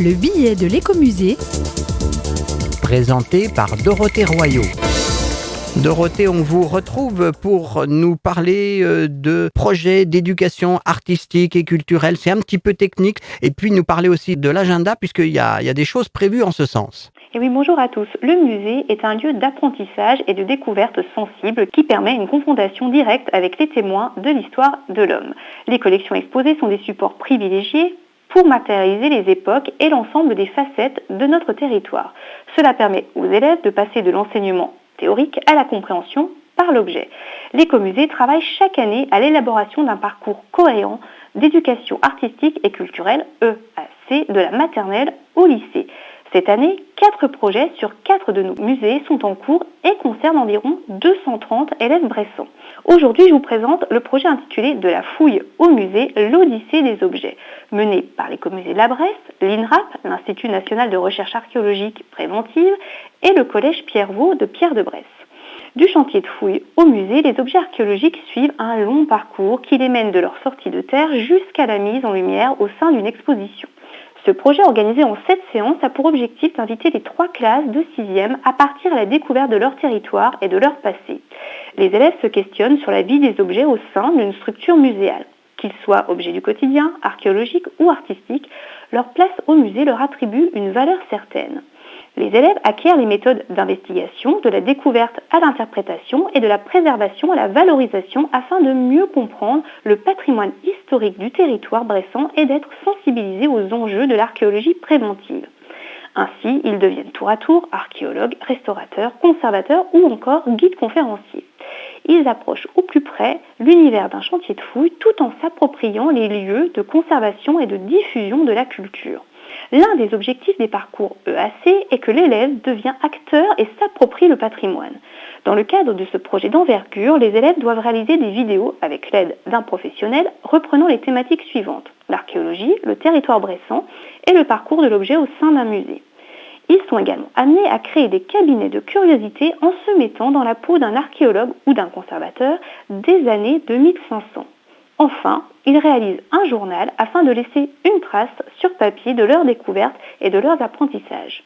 Le billet de l'écomusée, présenté par Dorothée Royot. Dorothée, on vous retrouve pour nous parler de projets d'éducation artistique et culturelle. C'est un petit peu technique. Et puis nous parler aussi de l'agenda, puisqu'il y a des choses prévues en ce sens. Et oui, bonjour à tous. Le musée est un lieu d'apprentissage et de découverte sensible qui permet une confrontation directe avec les témoins de l'histoire de l'homme. Les collections exposées sont des supports privilégiés pour matérialiser les époques et l'ensemble des facettes de notre territoire. Cela permet aux élèves de passer de l'enseignement théorique à la compréhension par l'objet. L'écomusée travaille chaque année à l'élaboration d'un parcours cohérent d'éducation artistique et culturelle, EAC, de la maternelle au lycée. Cette année, 4 projets sur 4 de nos musées sont en cours et concernent environ 230 élèves bressans. Aujourd'hui, je vous présente le projet intitulé De la fouille au musée, l'Odyssée des objets, mené par l'écomusée de la Bresse, l'INRAP, l'Institut national de recherche archéologique préventive, et le collège Pierre-Vaux de Pierre de Bresse. Du chantier de fouille au musée, les objets archéologiques suivent un long parcours qui les mène de leur sortie de terre jusqu'à la mise en lumière au sein d'une exposition. Ce projet organisé en 7 séances a pour objectif d'inviter les 3 classes de 6e à partir à la découverte de leur territoire et de leur passé. Les élèves se questionnent sur la vie des objets au sein d'une structure muséale. Qu'ils soient objets du quotidien, archéologiques ou artistiques, leur place au musée leur attribue une valeur certaine. Les élèves acquièrent les méthodes d'investigation, de la découverte à l'interprétation et de la préservation à la valorisation afin de mieux comprendre le patrimoine historique du territoire bressan et d'être sensibilisés aux enjeux de l'archéologie préventive. Ainsi, ils deviennent tour à tour archéologues, restaurateurs, conservateurs ou encore guides conférenciers. Ils approchent au plus près l'univers d'un chantier de fouille tout en s'appropriant les lieux de conservation et de diffusion de la culture. L'un des objectifs des parcours EAC est que l'élève devient acteur et s'approprie le patrimoine. Dans le cadre de ce projet d'envergure, les élèves doivent réaliser des vidéos avec l'aide d'un professionnel reprenant les thématiques suivantes: l'archéologie, le territoire bressan et le parcours de l'objet au sein d'un musée. Ils sont également amenés à créer des cabinets de curiosité en se mettant dans la peau d'un archéologue ou d'un conservateur des années 2500. Enfin, ils réalisent un journal afin de laisser une trace sur papier de leurs découvertes et de leurs apprentissages.